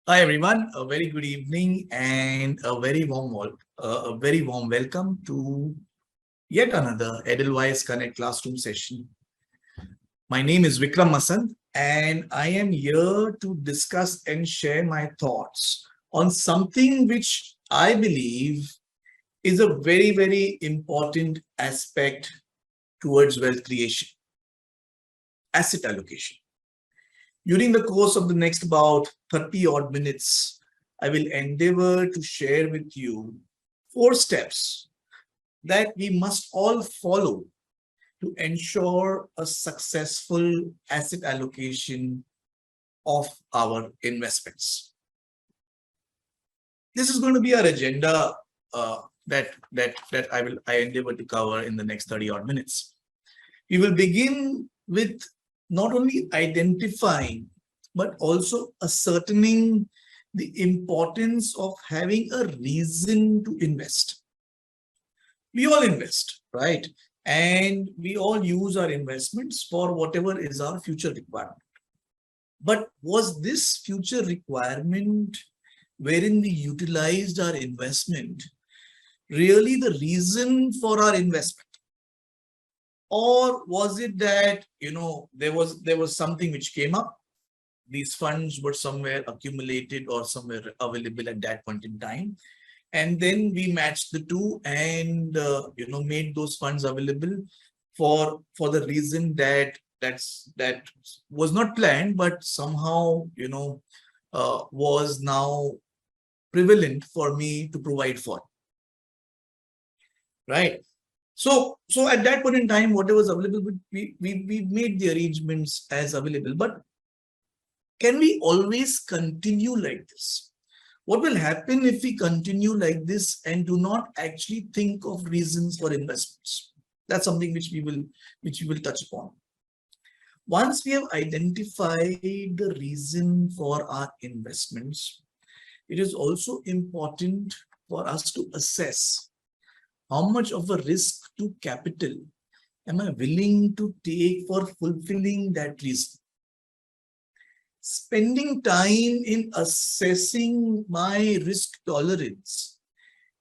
Hi everyone, a very good evening and a very warm welcome to yet another Edelweiss Connect classroom session. My name is Vikram Masand and I am here to discuss and share my thoughts on something which I believe is a very important aspect towards wealth creation: asset allocation. During the course of the next about 30 odd minutes, I will endeavor to share with you 4 steps that we must all follow to ensure a successful asset allocation of our investments. This is going to be our agenda that I endeavor to cover in the next 30 odd minutes. We will begin with not only identifying but also ascertaining the importance of having a reason to invest. We all invest, right? And we all use our investments for whatever is our future requirement. But was this future requirement wherein we utilized our investment really the reason for our investment? Or was it that, there was something which came up, these funds were somewhere accumulated or somewhere available at that point in time, and then we matched the two and made those funds available for the reason that was not planned, but somehow was now prevalent for me to provide for, right? So at that point in time, whatever was available, we made the arrangements as available. But can we always continue like this? What will happen if we continue like this and do not actually think of reasons for investments? That's something which we will touch upon. Once we have identified the reason for our investments, it is also important for us to assess how much of a risk to capital am I willing to take for fulfilling that reason? Spending time in assessing my risk tolerance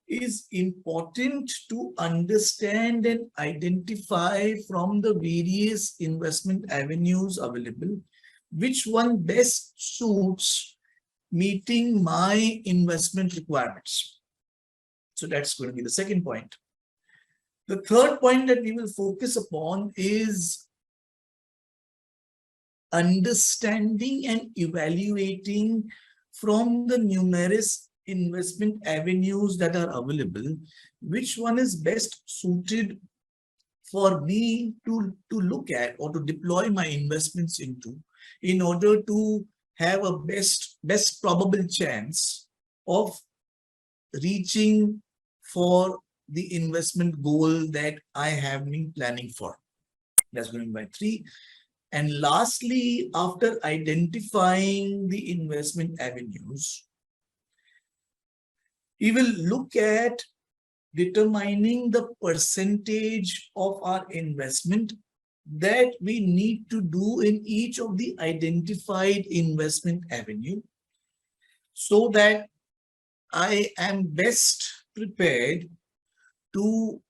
is important to understand and identify from the various investment avenues available, which one best suits meeting my investment requirements. So that's going to be the second point. The third point that we will focus upon is understanding and evaluating from the numerous investment avenues that are available, which one is best suited for me to look at or to deploy my investments into, in order to have a best probable chance of reaching for the investment goal that I have been planning for. That's going by 3. And lastly, after identifying the investment avenues, we will look at determining the percentage of our investment that we need to do in each of the identified investment avenue, so that I am best prepared to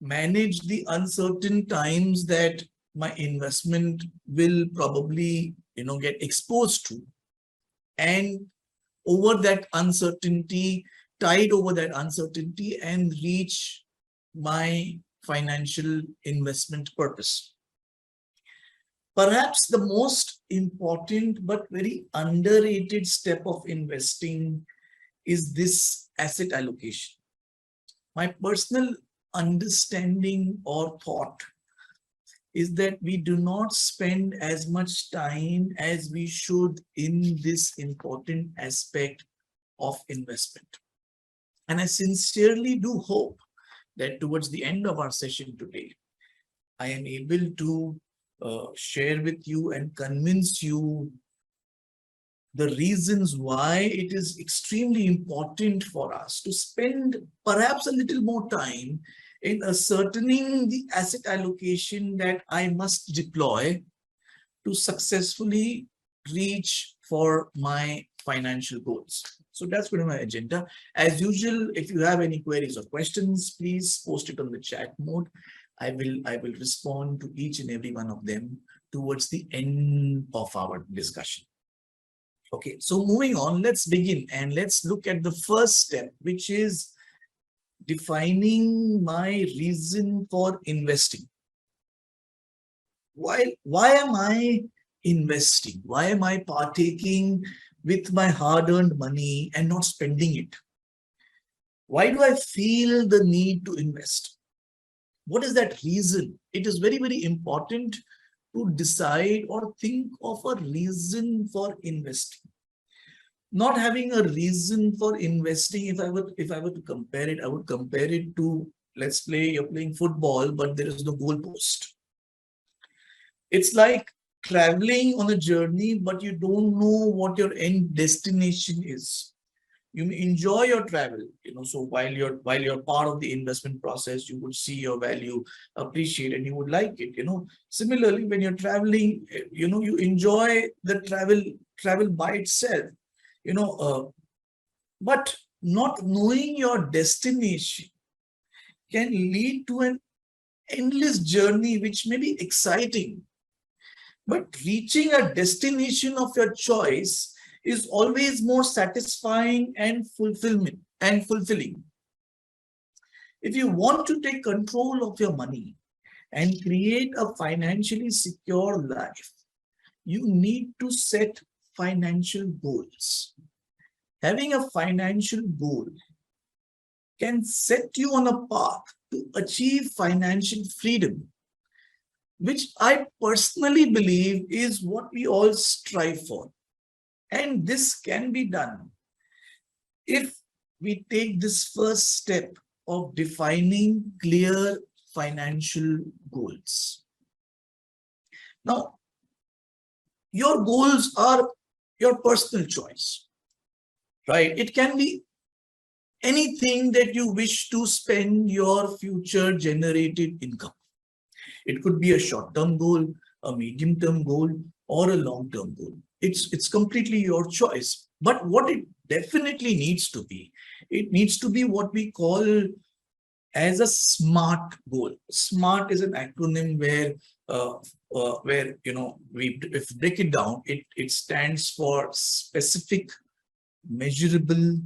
manage the uncertain times that my investment will probably get exposed to, and tide over that uncertainty and reach my financial investment purpose. Perhaps the most important but very underrated step of investing is this asset allocation. My personal understanding or thought is that we do not spend as much time as we should in this important aspect of investment. And I sincerely do hope that towards the end of our session today, I am able to share with you and convince you the reasons why it is extremely important for us to spend perhaps a little more time in ascertaining the asset allocation that I must deploy to successfully reach for my financial goals. So that's going to be my agenda. As usual, if you have any queries or questions, please post it on the chat mode. I will respond to each and every one of them towards the end of our discussion. Okay, so moving on, let's begin and let's look at the first step, which is defining my reason for investing. Why am I investing? Why am I partaking with my hard-earned money and not spending it? Why do I feel the need to invest? What is that reason? It is very, very important to decide or think of a reason for investing. Not having a reason for investing, if I were to compare it, I would compare it to, let's play, you're playing football, but there is no goalpost. It's like traveling on a journey, but you don't know what your end destination is. You may enjoy your travel, so while you're part of the investment process, you would see your value appreciate and you would like it. Similarly, when you're traveling, you enjoy the travel by itself, but not knowing your destination can lead to an endless journey, which may be exciting. But reaching a destination of your choice is always more satisfying and fulfilling. If you want to take control of your money and create a financially secure life, you need to set financial goals. Having a financial goal can set you on a path to achieve financial freedom, which I personally believe is what we all strive for. And this can be done if we take this first step of defining clear financial goals. Now, your goals are your personal choice, right? It can be anything that you wish to spend your future generated income. It could be a short-term goal, a medium-term goal, or a long-term goal. It's completely your choice. But what it definitely needs to be, it needs to be what we call as a SMART goal. SMART is an acronym where if we break it down, it stands for specific, measurable,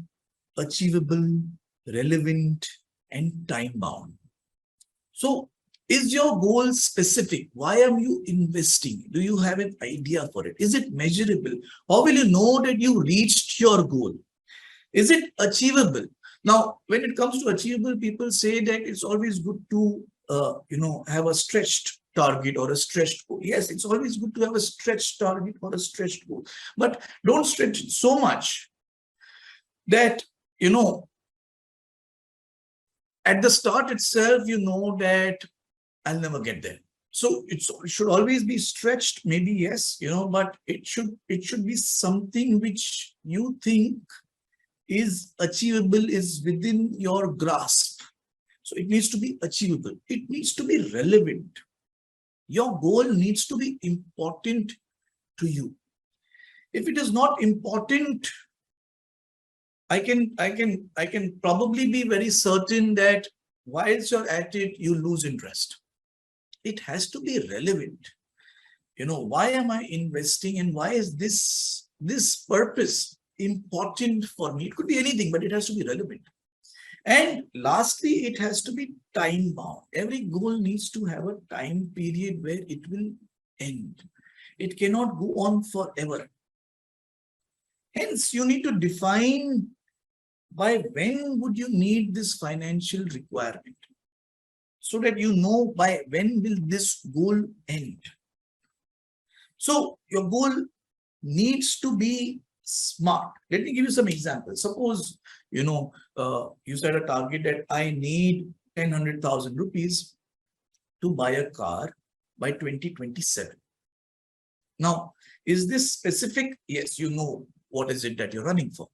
achievable, relevant, and time-bound. So, is your goal specific? Why are you investing? Do you have an idea for it? Is it measurable? How will you know that you reached your goal? Is it achievable? Now, when it comes to achievable, people say that it's always good to, have a stretched target or a stretched goal. Yes, it's always good to have a stretched target or a stretched goal, but don't stretch it so much that, at the start itself, that I'll never get there. So it should always be stretched, maybe, yes, but it should be something which you think is achievable, is within your grasp. So it needs to be achievable. It needs to be relevant. Your goal needs to be important to you. If it is not important, I can probably be very certain that whilst you're at it, you lose interest. It has to be relevant. Why am I investing and why is this purpose important for me? It could be anything, but it has to be relevant. And lastly, it has to be time bound. Every goal needs to have a time period where it will end. It cannot go on forever. Hence, you need to define by when would you need this financial requirement, so that you know by when will this goal end. So your goal needs to be smart. Let me give you some examples. Suppose, you set a target that I need 10,000 rupees to buy a car by 2027. Now, is this specific? Yes, what is it that you're running for.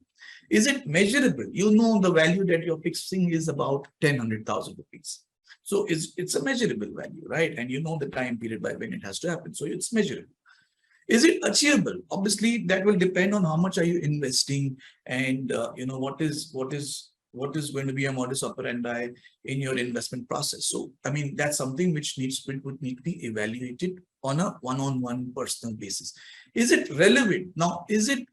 Is it measurable? The value that you're fixing is about 10,000 rupees. So it's a measurable value, right? And the time period by when it has to happen. So it's measurable. Is it achievable? Obviously, that will depend on how much are you investing, and what is going to be a modus operandi in your investment process. So, I mean, that's something which would need to be evaluated on a one-on-one personal basis. Is it relevant? Now, is it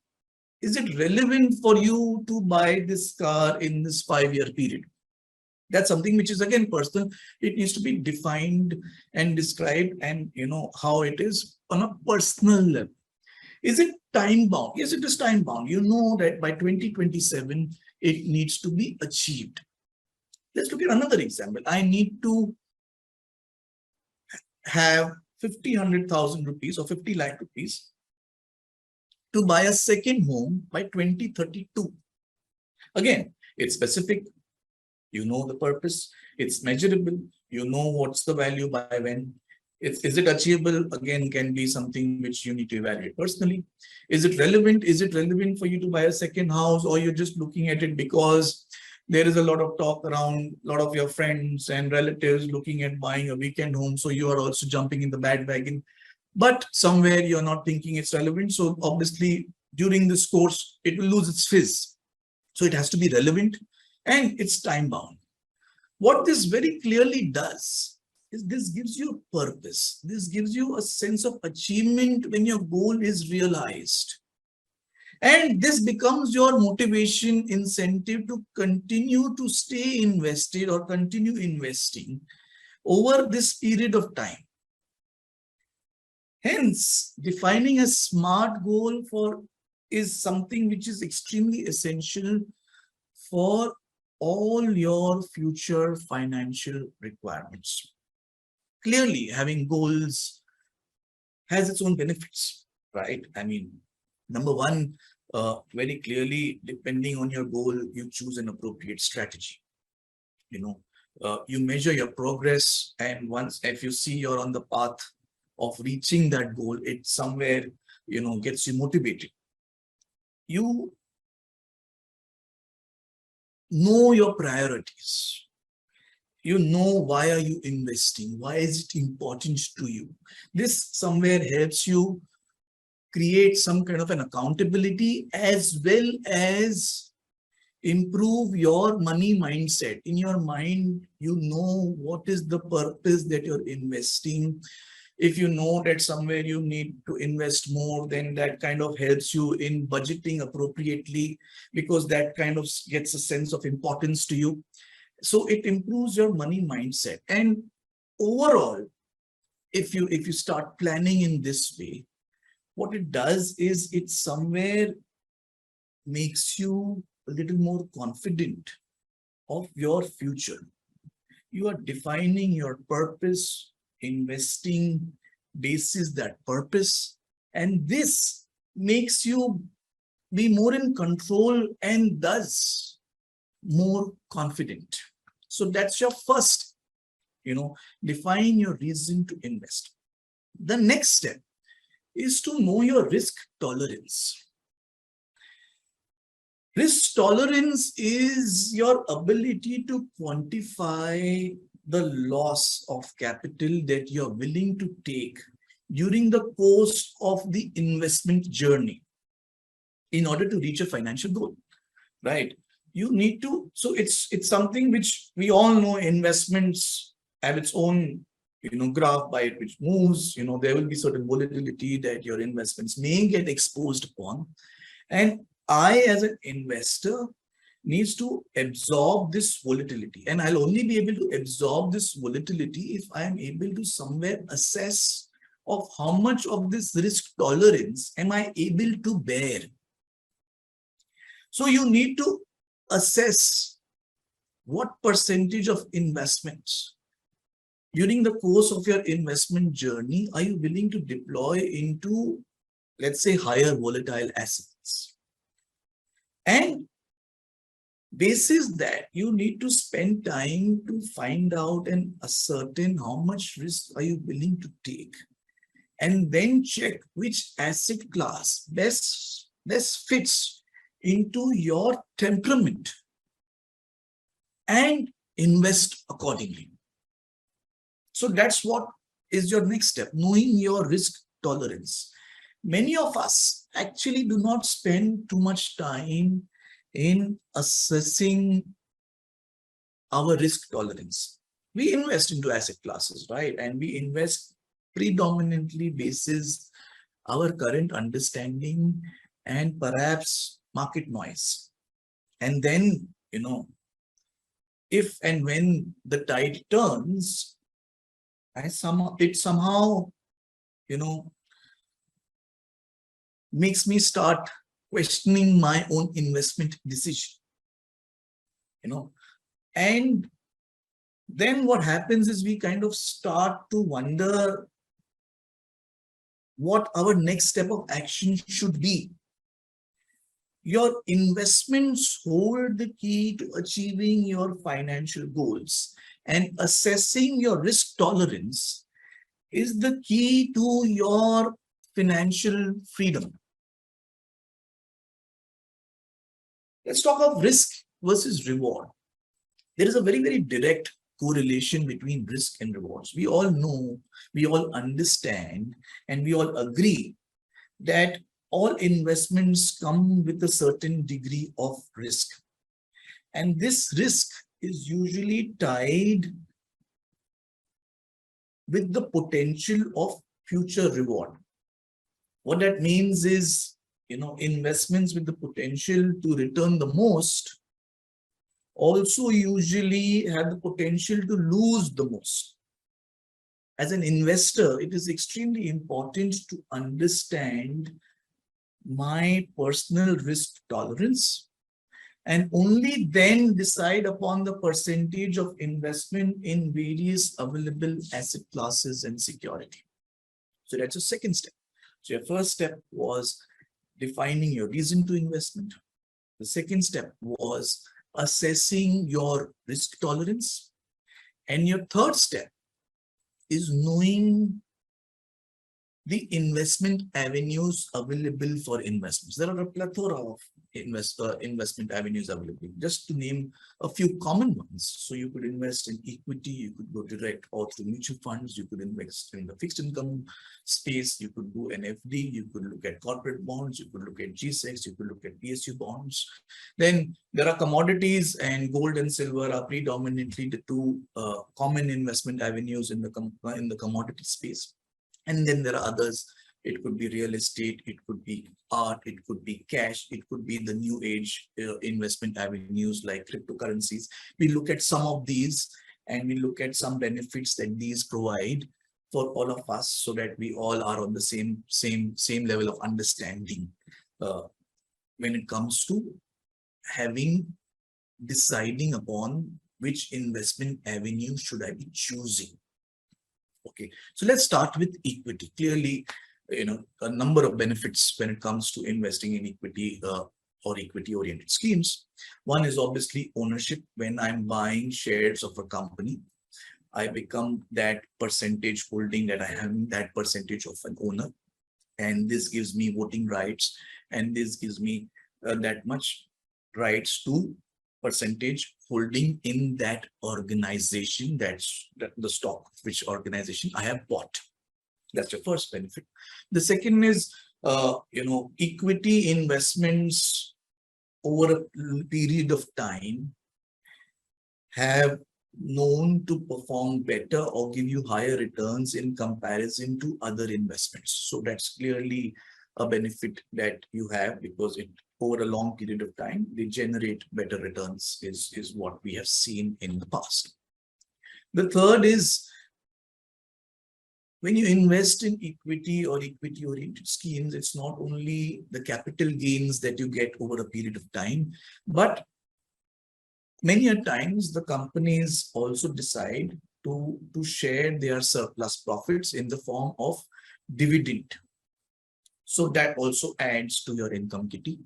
relevant for you to buy this car in this 5-year period? That's something which is again personal. It needs to be defined and described, and how it is on a personal level. Is it time bound? Yes, it is time bound. You know that by 2027 it needs to be achieved. Let's look at another example. I need to have 100,000 rupees or 50 lakh rupees to buy a second home by 2032. Again, it's specific. You know the purpose, it's measurable, you know what's the value by when. Is it achievable? Again, can be something which you need to evaluate personally. Is it relevant? Is it relevant for you to buy a second house, or you're just looking at it because there is a lot of talk around, a lot of your friends and relatives looking at buying a weekend home, so you are also jumping in the bandwagon, but somewhere you're not thinking it's relevant. So obviously during this course it will lose its fizz. So it has to be relevant, and it's time bound. What this very clearly does is this gives you a purpose. This gives you a sense of achievement when your goal is realized. And this becomes your motivation, incentive to continue to stay invested or continue investing over this period of time. Hence, defining a SMART goal is something which is extremely essential for all your future financial requirements. Clearly, having goals has its own benefits, right? I mean, number one, very clearly, depending on your goal, you choose an appropriate strategy. You measure your progress, and once if you see you're on the path of reaching that goal, it somewhere gets you motivated. You know your priorities. You know, why are you investing? Why is it important to you? This somewhere helps you create some kind of an accountability, as well as improve your money mindset. In your mind, you know what is the purpose that you're investing. If you know that somewhere you need to invest more, then that kind of helps you in budgeting appropriately, because that kind of gets a sense of importance to you. So it improves your money mindset. And overall, if you start planning in this way, what it does is it somewhere makes you a little more confident of your future. You are defining your purpose, investing basis that purpose, and this makes you be more in control and thus more confident. So that's your first, define your reason to invest. The next step is to know your risk tolerance. Risk tolerance is your ability to quantify the loss of capital that you're willing to take during the course of the investment journey in order to reach a financial goal, right? You need to, so it's something which we all know. Investments have its own, graph by it which moves. There will be certain volatility that your investments may get exposed upon. And I, as an investor, needs to absorb this volatility, and I'll only be able to absorb this volatility if I am able to somewhere assess of how much of this risk tolerance am I able to bear. So you need to assess what percentage of investments during the course of your investment journey are you willing to deploy into, let's say, higher volatile assets. And basis that, you need to spend time to find out and ascertain how much risk are you willing to take, and then check which asset class best fits into your temperament and invest accordingly. So that's what is your next step, knowing your risk tolerance. many of us actually do not spend too much time in assessing our risk tolerance. We invest into asset classes, right? And we invest predominantly basis our current understanding and perhaps market noise. And then, if and when the tide turns, it somehow, you know, makes me start questioning my own investment decision, and then what happens is we kind of start to wonder what our next step of action should be. Your investments hold the key to achieving your financial goals, and assessing your risk tolerance is the key to your financial freedom. Let's talk of risk versus reward. There is a very, very direct correlation between risk and rewards. We all know, we all understand, and we all agree that all investments come with a certain degree of risk. And this risk is usually tied with the potential of future reward. What that means is, investments with the potential to return the most also usually have the potential to lose the most. As an investor, it is extremely important to understand my personal risk tolerance and only then decide upon the percentage of investment in various available asset classes and security. So that's the second step. So your first step was defining your reason to investment. The second step was assessing your risk tolerance. And your third step is knowing the investment avenues available for investments. There are a plethora of investment avenues available. Just to name a few common ones. So you could invest in equity, you could go direct or through mutual funds, you could invest in the fixed income space, you could do an FD, you could look at corporate bonds, you could look at G-Secs, you could look at PSU bonds. Then there are commodities, and gold and silver are predominantly the two common investment avenues in the commodity space. And then there are others. It could be real estate, it could be art, it could be cash, it could be the new age investment avenues like cryptocurrencies. We look at some of these and we look at some benefits that these provide for all of us, so that we all are on the same level of understanding when it comes to deciding upon which investment avenue should I be choosing. Okay, so let's start with equity. Clearly, a number of benefits when it comes to investing in equity or equity-oriented schemes. One is obviously ownership. When I'm buying shares of a company, I become that percentage holding that I have, that percentage of an owner. And this gives me voting rights, and this gives me that much rights to percentage holding in that organization, that's the stock, which organization I have bought. That's the first benefit. The second is, equity investments over a period of time have known to perform better or give you higher returns in comparison to other investments. So that's clearly a benefit that you have, because over a long period of time, they generate better returns is what we have seen in the past. The third is, when you invest in equity or equity-oriented schemes, it's not only the capital gains that you get over a period of time, but many a times the companies also decide to share their surplus profits in the form of dividend. So that also adds to your income kitty.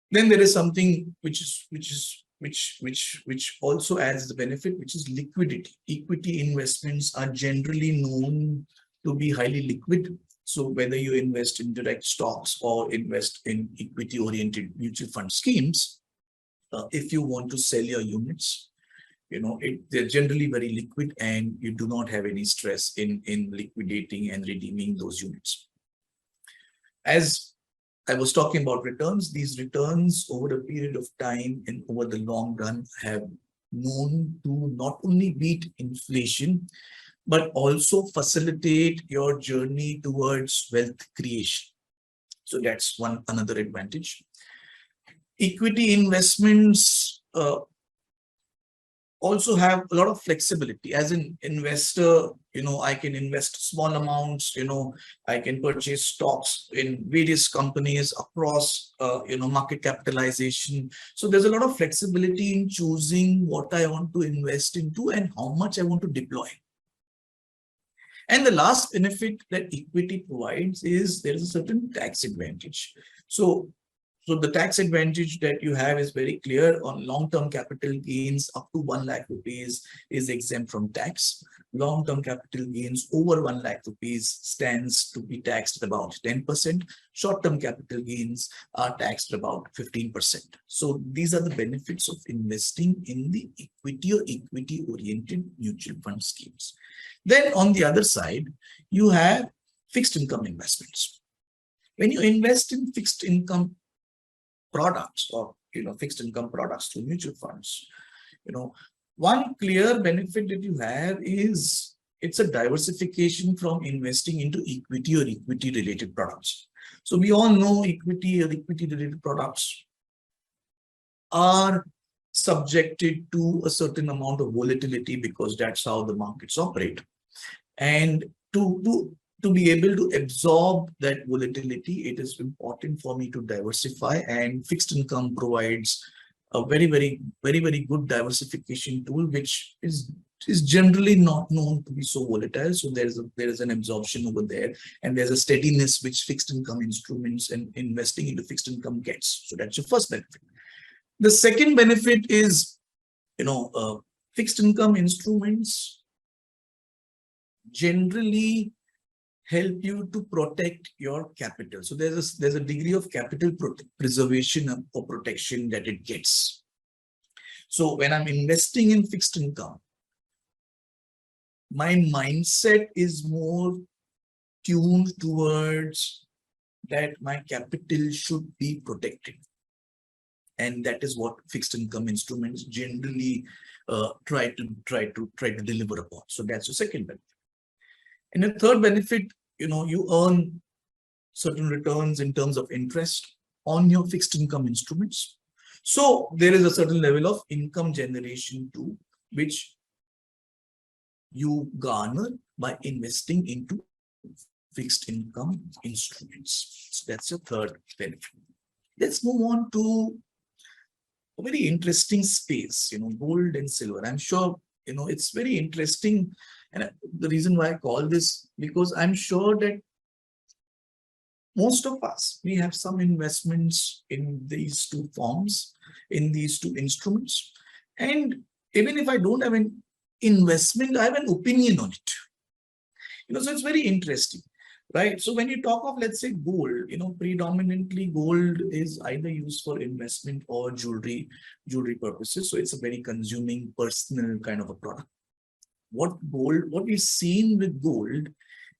Then there is something which also adds the benefit, which is liquidity. Equity investments are generally known to be highly liquid. So whether you invest in direct stocks or invest in equity-oriented mutual fund schemes, if you want to sell your units, they're generally very liquid, and you do not have any stress in liquidating and redeeming those units. As I was talking about returns, these returns over a period of time and over the long run have known to not only beat inflation, but also facilitate your journey towards wealth creation. So that's another advantage. Equity investments also have a lot of flexibility. As an investor, I can invest small amounts, I can purchase stocks in various companies across, market capitalization. So there's a lot of flexibility in choosing what I want to invest into and how much I want to deploy. And the last benefit that equity provides is there is a certain tax advantage. So the tax advantage that you have is very clear. On long-term capital gains up to 1 lakh rupees is exempt from tax. Long-term capital gains over 1 lakh rupees stands to be taxed about 10%. Short-term capital gains are taxed about 15%. So these are the benefits of investing in the equity or equity-oriented mutual fund schemes. Then on the other side, you have fixed income investments. When you invest in fixed income products or fixed income products through mutual funds, one clear benefit that you have is it's a diversification from investing into equity or equity related products. So we all know equity or equity related products are subjected to a certain amount of volatility because that's how the markets operate. And to be able to absorb that volatility, it is important for me to diversify, and fixed income provides a very good diversification tool, which is generally not known to be so volatile. So there is an absorption over there, and there's a steadiness which fixed income instruments and investing into fixed income gets. So that's your first benefit. The second benefit is, fixed income instruments generally help you to protect your capital. So there's a degree of capital preservation or protection that it gets. So when I'm investing in fixed income, my mindset is more tuned towards that my capital should be protected. And that is what fixed income instruments generally try to deliver upon. So that's the second benefit. And the third benefit, you earn certain returns in terms of interest on your fixed income instruments. So there is a certain level of income generation too, which you garner by investing into fixed income instruments. So that's your third benefit. Let's move on to a very interesting space, gold and silver. I'm sure, it's very interesting. And the reason why I call this, because I'm sure that most of us, we have some investments in these two forms, in these two instruments. And even if I don't have an investment, I have an opinion on it. So it's very interesting, right? So when you talk of, let's say, gold, predominantly gold is either used for investment or jewelry purposes. So it's a very consuming personal kind of a product. What we've seen with gold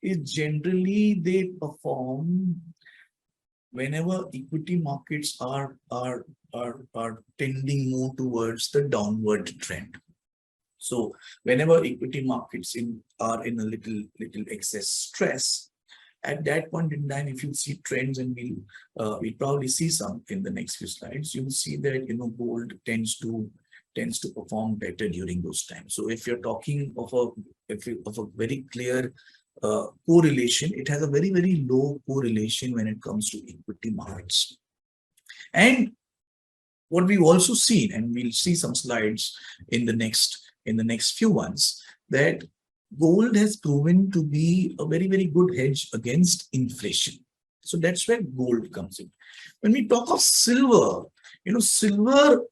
is generally they perform whenever equity markets are tending more towards the downward trend. So whenever equity markets are in a little excess stress, at that point in time, if you see trends, and we'll probably see some in the next few slides, you'll see that gold tends to perform better during those times. So if you're talking of a very clear correlation, it has a very low correlation when it comes to equity markets. And what we've also seen, and we'll see some slides in the next few ones, that gold has proven to be a very good hedge against inflation. So that's where gold comes in. When we talk of silver, silver,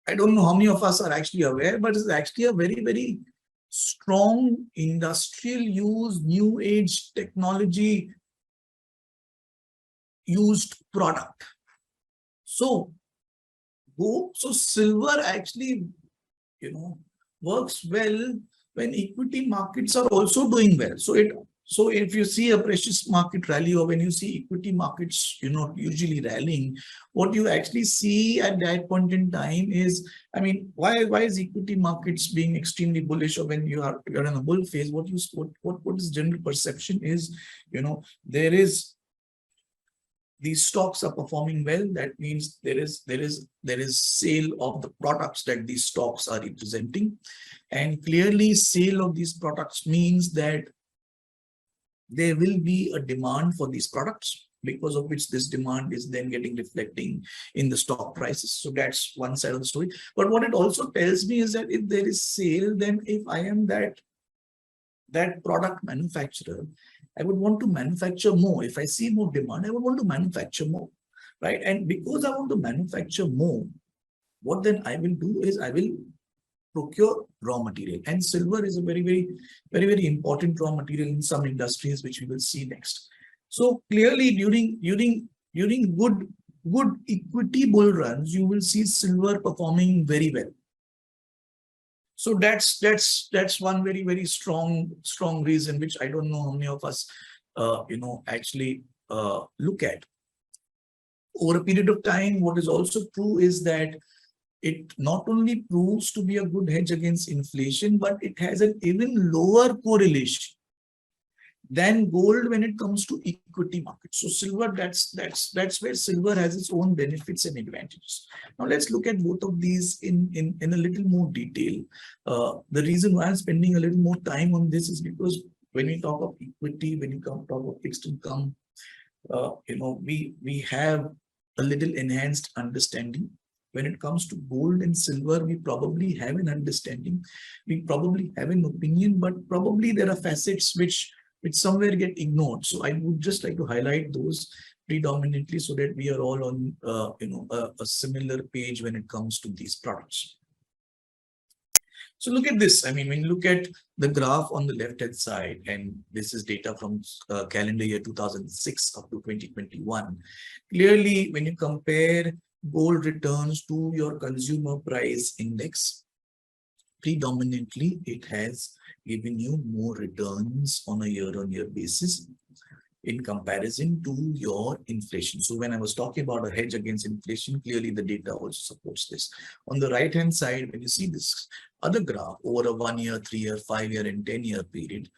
I don't know how many of us are actually aware, but it's actually a very strong industrial use, new age technology used product. So silver actually, works well when equity markets are also doing well. So So if you see a precious market rally, or when you see equity markets, usually rallying, what you actually see at that point in time is, I mean, why is equity markets being extremely bullish, or when you're in a bull phase, what is general perception is, there is, these stocks are performing well. That means there is sale of the products that these stocks are representing, and clearly sale of these products means that there will be a demand for these products, because of which this demand is then getting reflecting in the stock prices. So that's one side of the story. But what it also tells me is that if there is sale, then if I am that product manufacturer, I would want to manufacture more. If I see more demand, I would want to manufacture more, right? And because I want to manufacture more, what then I will do is I will procure raw material, and silver is a very important raw material in some industries, which we will see next. So clearly during good equity bull runs, you will see silver performing very well. So that's one very strong reason, which I don't know how many of us actually look at. Over a period of time, what is also true is that it not only proves to be a good hedge against inflation, but it has an even lower correlation than gold when it comes to equity markets. So silver, that's where silver has its own benefits and advantages. Now let's look at both of these in a little more detail. The reason why I'm spending a little more time on this is because when we talk of equity, when you talk of fixed income, we have a little enhanced understanding. When it comes to gold and silver, we probably have an understanding, we probably have an opinion, but probably there are facets which somewhere get ignored. So I would just like to highlight those predominantly, so that we are all on a similar page when it comes to these products. So look at this. I mean, when you look at the graph on the left-hand side, and this is data from calendar year 2006 up to 2021. Clearly, when you compare gold returns to your consumer price index, predominantly it has given you more returns on a year-on-year basis in comparison to your inflation. So when I was talking about a hedge against inflation, clearly the data also supports this. On the right-hand side, when you see this other graph over a 1 year, 3 year, 5 year, and 10 year period,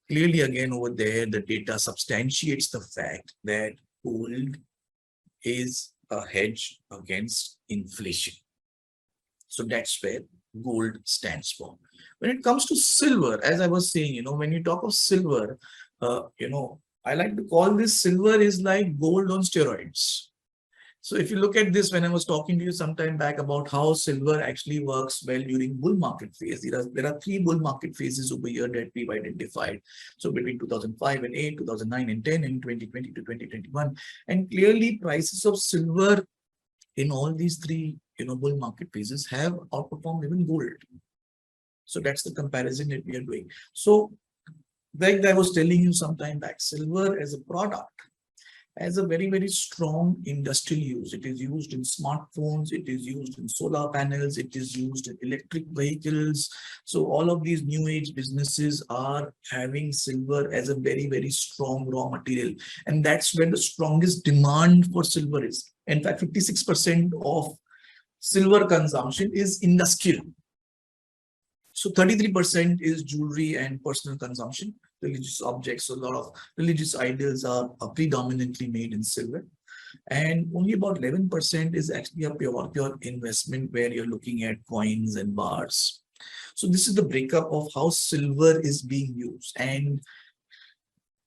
clearly again over there, the data substantiates the fact that gold is a hedge against inflation. So that's where gold stands for. When it comes to silver, as I was saying, when you talk of silver, I like to call this silver is like gold on steroids. So if you look at this, when I was talking to you some time back about how silver actually works well during bull market phase, there are 3 bull market phases over here that we've identified. So between 2005 and 8, 2009 and 10, and 2020 to 2021. And clearly prices of silver in all these 3 bull market phases have outperformed even gold. So that's the comparison that we are doing. So like I was telling you some time back, silver as a product has a very strong industrial use. It is used in smartphones, it is used in solar panels, it is used in electric vehicles. So all of these new age businesses are having silver as a very strong raw material. And that's where the strongest demand for silver is. In fact, 56% of silver consumption is industrial. So 33% is jewelry and personal consumption, religious objects. So a lot of religious idols are predominantly made in silver. And only about 11% is actually a pure investment, where you're looking at coins and bars. So this is the breakup of how silver is being used. And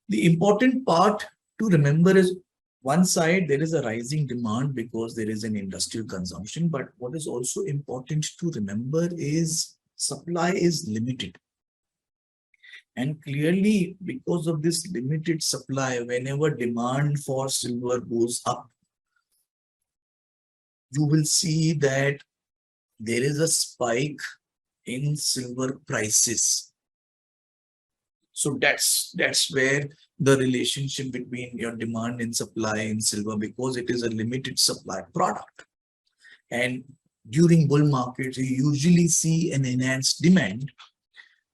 the important part to remember is, one side, there is a rising demand because there is an industrial consumption. But what is also important to remember is supply is limited. And clearly, because of this limited supply, whenever demand for silver goes up, you will see that there is a spike in silver prices. So that's where the relationship between your demand and supply in silver, because it is a limited supply product. And during bull markets, you usually see an enhanced demand.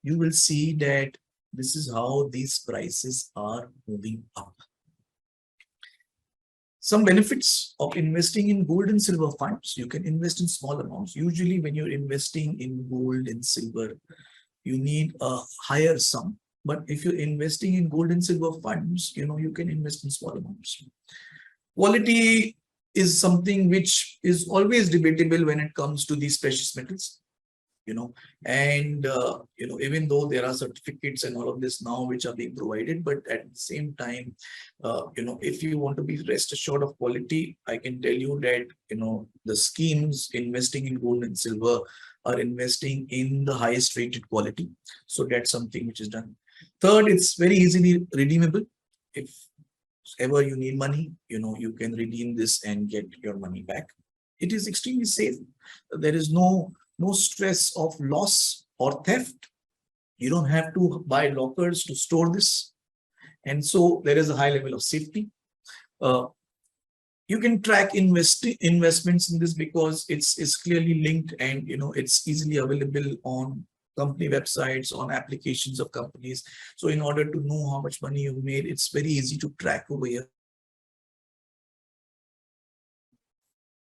You will see that this is how these prices are moving up. Some benefits of investing in gold and silver funds. You can invest in small amounts. Usually when you're investing in gold and silver, you need a higher sum. But if you're investing in gold and silver funds, you can invest in small amounts. Quality is something which is always debatable when it comes to these precious metals. And even though there are certificates and all of this now which are being provided, but at the same time, if you want to be rest assured of quality, I can tell you that the schemes investing in gold and silver are investing in the highest rated quality. So that's something which is done. Third, it's very easily redeemable. If ever you need money, you can redeem this and get your money back. It is extremely safe. There is no stress of loss or theft. You don't have to buy lockers to store this. And so there is a high level of safety. You can track investments in this because it's clearly linked, and it's easily available on company websites, on applications of companies. So in order to know how much money you've made, it's very easy to track over here.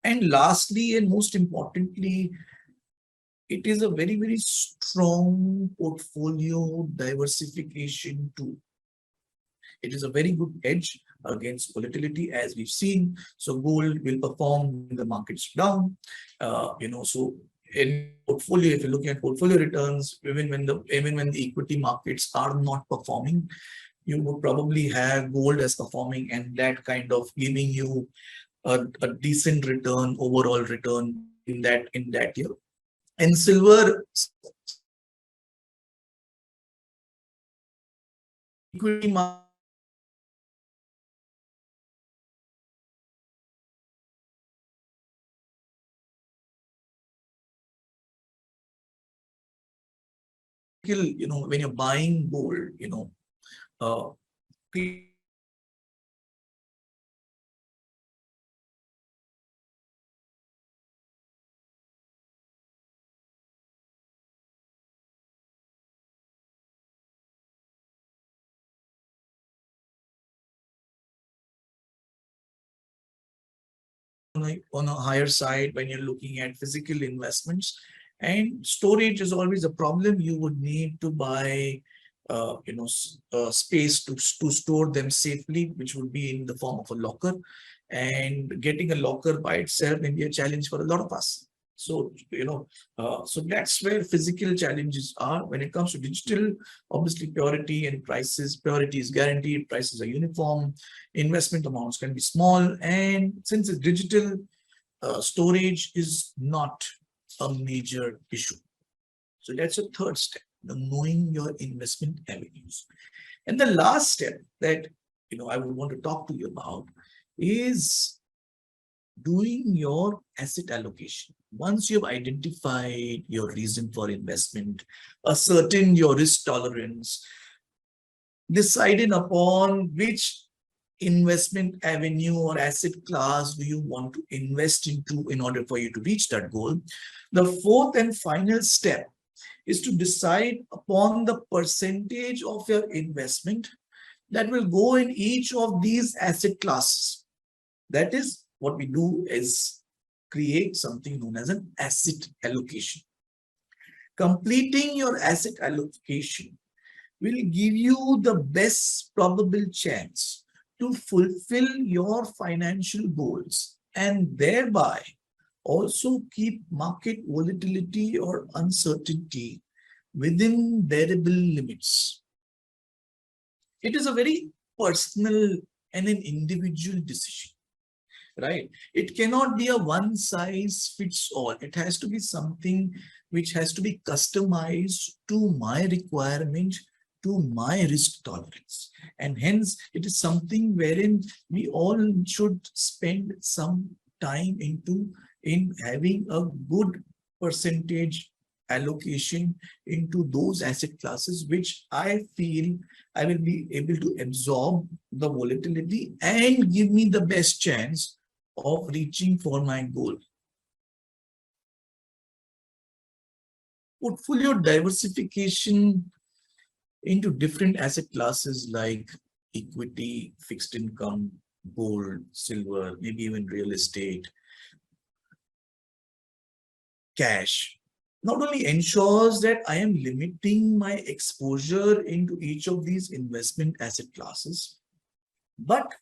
And lastly, and most importantly, it is a very, very strong portfolio diversification tool. It is a very good hedge against volatility, as we've seen. So gold will perform when the market's down. So in portfolio, if you're looking at portfolio returns, even when the equity markets are not performing, you would probably have gold as performing, and that kind of giving you a decent return, overall return in that year. And silver, equity market, when you're buying gold, uh, on a higher side when you're looking at physical investments. And storage is always a problem. You would need to buy space to store them safely, which would be in the form of a locker, and getting a locker by itself may be a challenge for a lot of us. So so that's where physical challenges are. When it comes to digital, obviously purity and prices, purity is guaranteed, prices are uniform, investment amounts can be small, and since it's digital, storage is not a major issue. So that's a third step, knowing your investment avenues. And the last step that I would want to talk to you about is doing your asset allocation. Once you've identified your reason for investment, ascertained your risk tolerance, decided upon which investment avenue or asset class do you want to invest into in order for you to reach that goal, the fourth and final step is to decide upon the percentage of your investment that will go in each of these asset classes. That is what we do is create something known as an asset allocation. Completing your asset allocation will give you the best probable chance to fulfill your financial goals and thereby also keep market volatility or uncertainty within bearable limits. It is a very personal and an individual decision, right? It cannot be a one size fits all. It has to be something which has to be customized to my requirement, to my risk tolerance. And hence it is something wherein we all should spend some time in having a good percentage allocation into those asset classes which I feel I will be able to absorb the volatility and give me the best chance of reaching for my goal. Portfolio diversification into different asset classes like equity, fixed income, gold, silver, maybe even real estate, cash, not only ensures that I am limiting my exposure into each of these investment asset classes, but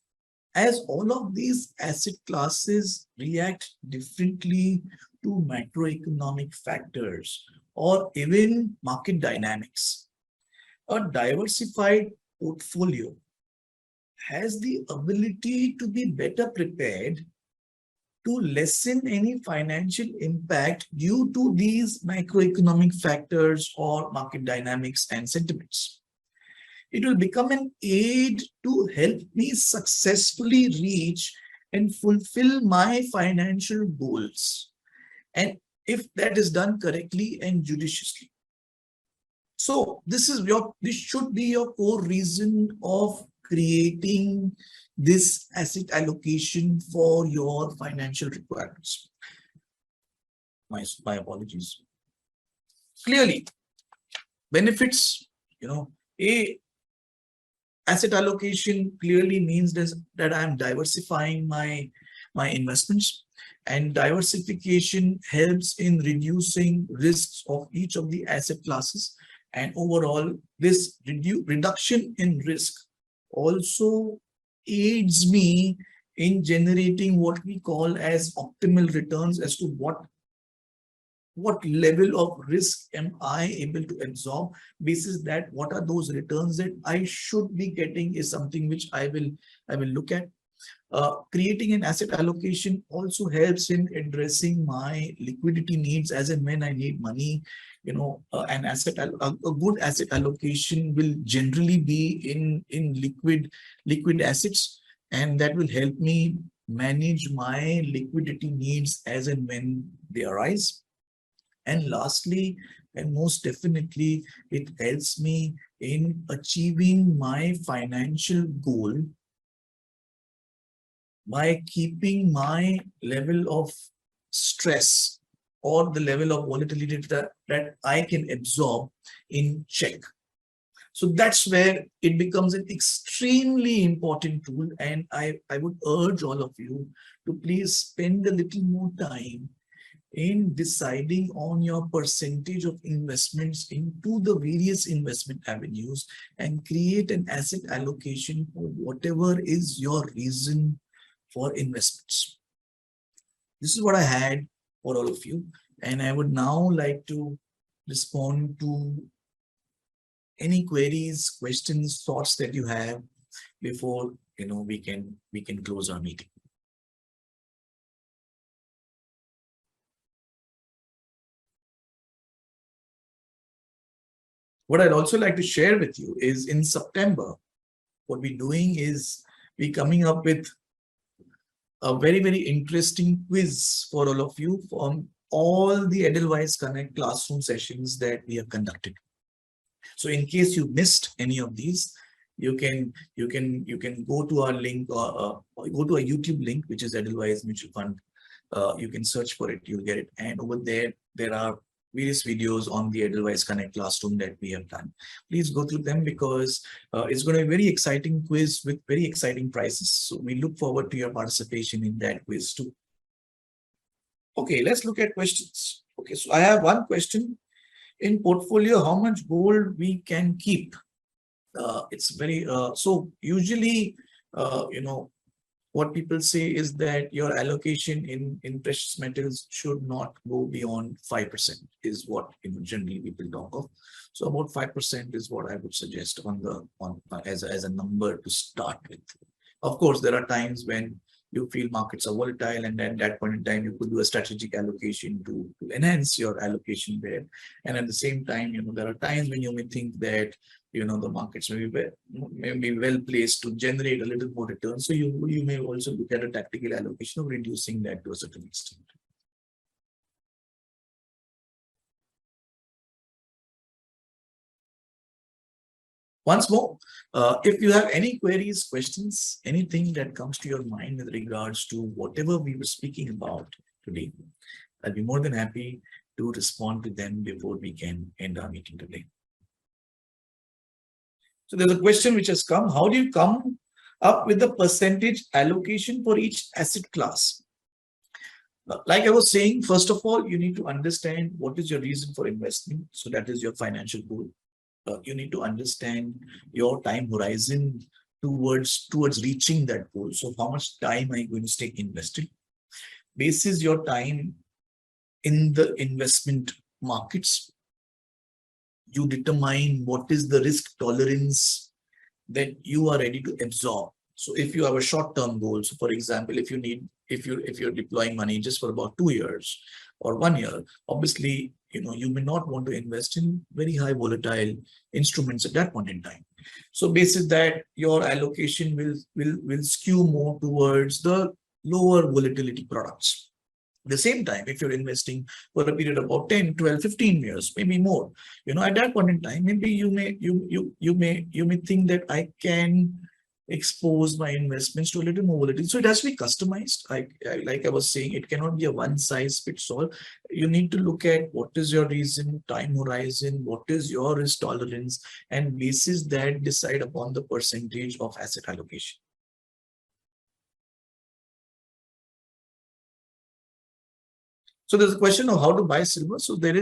as all of these asset classes react differently to macroeconomic factors or even market dynamics, a diversified portfolio has the ability to be better prepared to lessen any financial impact due to these macroeconomic factors or market dynamics and sentiments. It will become an aid to help me successfully reach and fulfill my financial goals. And if that is done correctly and judiciously. So this should be your core reason of creating this asset allocation for your financial requirements. My apologies. Clearly, benefits, asset allocation clearly means that I'm diversifying my investments, and diversification helps in reducing risks of each of the asset classes. And overall, this reduction in risk also aids me in generating what we call as optimal returns as to what level of risk am I able to absorb. Basis that, what are those returns that I should be getting is something which I will look at. Creating an asset allocation also helps in addressing my liquidity needs as and when I need money. A good asset allocation will generally be in liquid assets, and that will help me manage my liquidity needs as and when they arise. And lastly, and most definitely, it helps me in achieving my financial goal by keeping my level of stress or the level of volatility that I can absorb in check. So that's where it becomes an extremely important tool. And I would urge all of you to please spend a little more time in deciding on your percentage of investments into the various investment avenues and create an asset allocation for whatever is your reason for investments. This is what I had for all of you, and I would now like to respond to any queries, questions, thoughts that you have before we can close our meeting. What I'd also like to share with you is in September, what we're doing is we're coming up with a very, very interesting quiz for all of you from all the Edelweiss Connect classroom sessions that we have conducted. So in case you missed any of these, you can go to our link or go to a YouTube link, which is Edelweiss Mutual Fund. You can search for it, you'll get it. And over there are various videos on the Edelweiss Connect classroom that we have done. Please go through them because it's going to be a very exciting quiz with very exciting prizes. So we look forward to your participation in that quiz too. Okay, let's look at questions. Okay, so I have one question. In portfolio, how much gold we can keep? It's very, so usually, what people say is that your allocation in precious metals should not go beyond 5% is what generally people talk of. So about 5% is what I would suggest as a number to start with. Of course, there are times when you feel markets are volatile, and at that point in time you could do a strategic allocation to enhance your allocation there. And at the same time, there are times when you may think that the markets may be well placed to generate a little more return. So you may also look at a tactical allocation of reducing that to a certain extent. Once more, if you have any queries, questions, anything that comes to your mind with regards to whatever we were speaking about today, I'll be more than happy to respond to them before we can end our meeting today. So there's a question which has come. How do you come up with the percentage allocation for each asset class? Like I was saying, first of all, you need to understand what is your reason for investing. So that is your financial goal. You need to understand your time horizon towards reaching that goal. So how much time are you going to stay invested? Basis your time in the investment markets, you determine what is the risk tolerance that you are ready to absorb. So if you have a short-term goal, so for example, if you're deploying money just for about 2 years or 1 year, obviously, you may not want to invest in very high volatile instruments at that point in time. So basis that, your allocation will skew more towards the lower volatility products. At the same time, if you're investing for a period of about 10, 12, 15 years, maybe more, at that point in time, maybe you may think that I can expose my investments to a little more volatility. So it has to be customized. Like I was saying, it cannot be a one size fits all. You need to look at what is your reason, time horizon, what is your risk tolerance, and basis that decide upon the percentage of asset allocation. So there's a question of how to buy silver. So there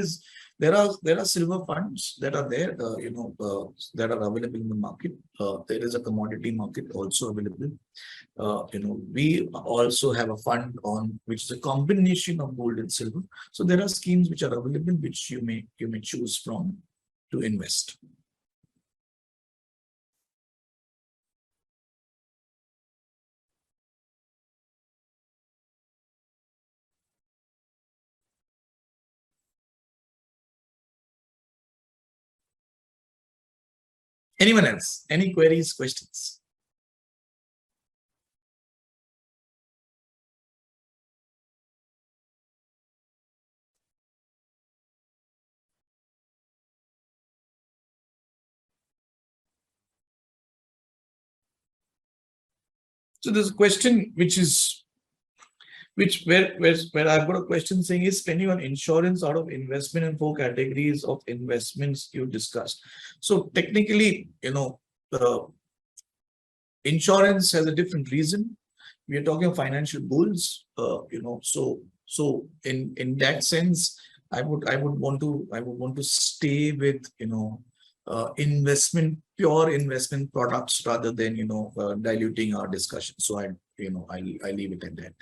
are silver funds that are there, that are available in the market. There is a commodity market also available. We also have a fund on which is a combination of gold and silver. So there are schemes which are available, which you may choose from to invest. Anyone else? Any queries, questions? So there's a question where I've got a question saying, is spending on insurance out of investment in 4 categories of investments you discussed. So technically, insurance has a different reason. We are talking of financial goals, so in that sense, I would want to stay with pure investment products rather than diluting our discussion. So I leave it at that.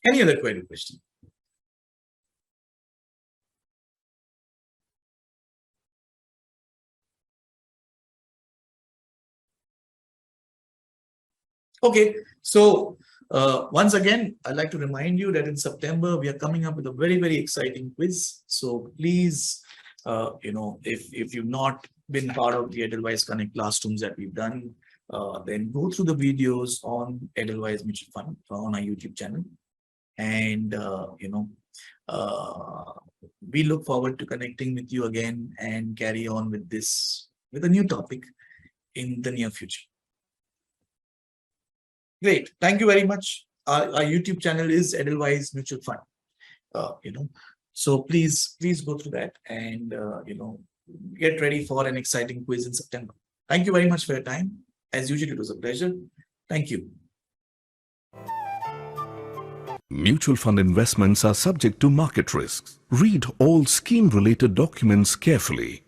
Any other query, question? Okay, so once again, I'd like to remind you that in September, we are coming up with a very, very exciting quiz. So please, if you've not been part of the Edelweiss Connect classrooms that we've done, then go through the videos on Edelweiss Mutual Fund on our YouTube channel. And, we look forward to connecting with you again and carry on with a new topic in the near future. Great. Thank you very much. Our YouTube channel is Edelweiss Mutual Fund. So please go through that and, get ready for an exciting quiz in September. Thank you very much for your time. As usual, it was a pleasure. Thank you. Mutual fund investments are subject to market risks. Read all scheme-related documents carefully.